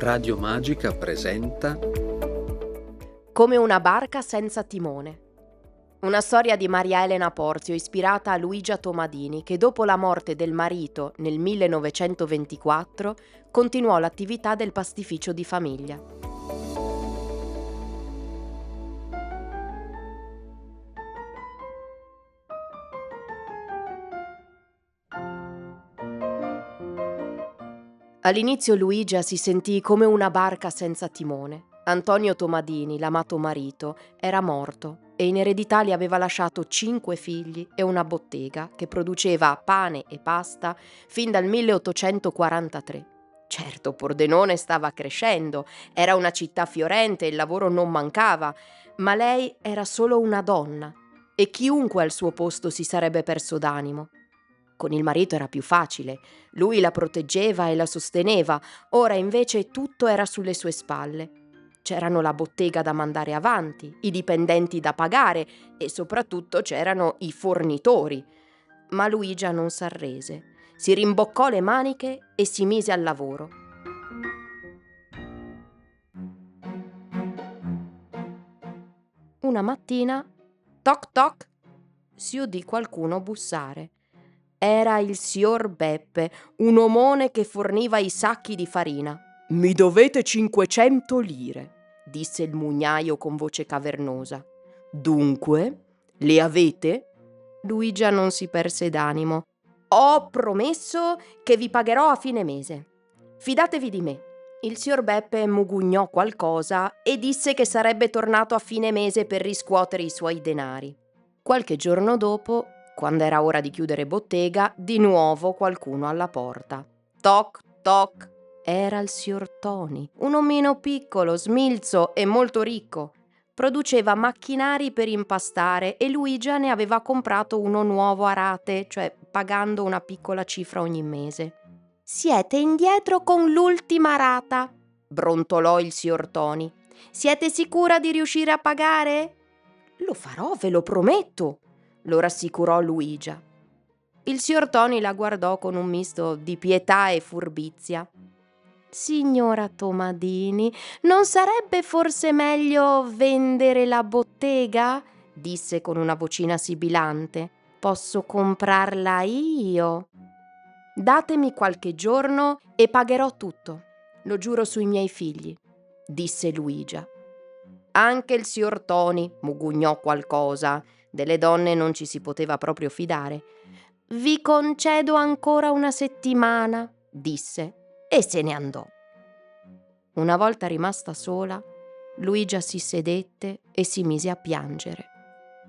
Radio Magica presenta Come una barca senza timone. Una storia di Maria Elena Porzio ispirata a Luigia Tomadini, che dopo la morte del marito nel 1924 continuò l'attività del pastificio di famiglia. All'inizio Luigia si sentì come una barca senza timone. Antonio Tomadini, l'amato marito, era morto e in eredità gli aveva lasciato 5 figli e una bottega che produceva pane e pasta fin dal 1843. Certo, Pordenone stava crescendo, era una città fiorente, il lavoro non mancava, ma lei era solo una donna e chiunque al suo posto si sarebbe perso d'animo. Con il marito era più facile, lui la proteggeva e la sosteneva, ora invece tutto era sulle sue spalle. C'erano la bottega da mandare avanti, i dipendenti da pagare e soprattutto c'erano i fornitori. Ma Luigia non s'arrese, si rimboccò le maniche e si mise al lavoro. Una mattina, toc toc, si udì qualcuno bussare. Era il signor Beppe, un omone che forniva i sacchi di farina. «Mi dovete 500 lire», disse il mugnaio con voce cavernosa. «Dunque, le avete?» Luigia non si perse d'animo. «Ho promesso che vi pagherò a fine mese. Fidatevi di me». Il signor Beppe mugugnò qualcosa e disse che sarebbe tornato a fine mese per riscuotere i suoi denari. Qualche giorno dopo, quando era ora di chiudere bottega, di nuovo qualcuno alla porta. Toc, toc. Era il signor Toni, un omino piccolo, smilzo e molto ricco. Produceva macchinari per impastare e Luigia ne aveva comprato uno nuovo a rate, cioè pagando una piccola cifra ogni mese. «Siete indietro con l'ultima rata», brontolò il signor Toni. «Siete sicura di riuscire a pagare?» «Lo farò, ve lo prometto», lo rassicurò Luigia. Il signor Toni la guardò con un misto di pietà e furbizia. «Signora Tomadini, non sarebbe forse meglio vendere la bottega?» disse con una vocina sibilante. «Posso comprarla io?» «Datemi qualche giorno e pagherò tutto, lo giuro sui miei figli», disse Luigia. Anche il signor Toni mugugnò qualcosa. Delle donne non ci si poteva proprio fidare. «Vi concedo ancora una settimana», disse, e se ne andò. Una volta rimasta sola, Luigia si sedette e si mise a piangere.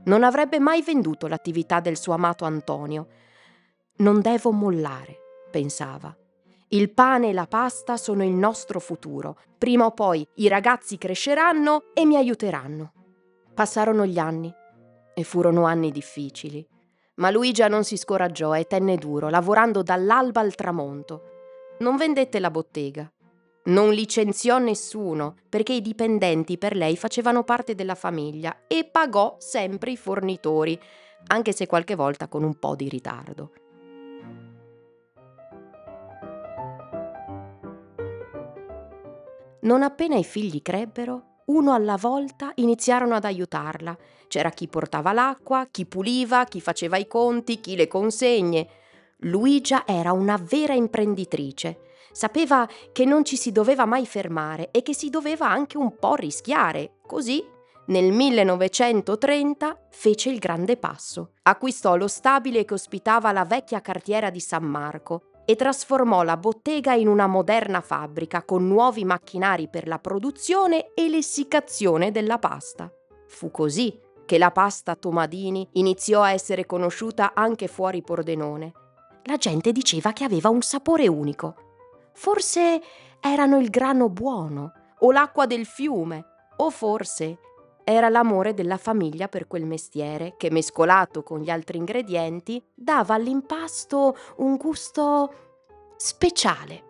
Non avrebbe mai venduto l'attività del suo amato Antonio. «Non devo mollare», pensava. «Il pane e la pasta sono il nostro futuro. Prima o poi i ragazzi cresceranno e mi aiuteranno». Passarono gli anni e furono anni difficili, ma Luigia non si scoraggiò e tenne duro, lavorando dall'alba al tramonto. Non vendette la bottega, non licenziò nessuno, perché i dipendenti per lei facevano parte della famiglia, e pagò sempre i fornitori, anche se qualche volta con un po' di ritardo. Non appena i figli crebbero, uno alla volta iniziarono ad aiutarla. C'era chi portava l'acqua, chi puliva, chi faceva i conti, chi le consegne. Luigia era una vera imprenditrice. Sapeva che non ci si doveva mai fermare e che si doveva anche un po' rischiare. Così, nel 1930, fece il grande passo. Acquistò lo stabile che ospitava la vecchia cartiera di San Marco e trasformò la bottega in una moderna fabbrica con nuovi macchinari per la produzione e l'essiccazione della pasta. Fu così che la pasta Tomadini iniziò a essere conosciuta anche fuori Pordenone. La gente diceva che aveva un sapore unico. Forse erano il grano buono, o l'acqua del fiume, o forse era l'amore della famiglia per quel mestiere che, mescolato con gli altri ingredienti, dava all'impasto un gusto speciale.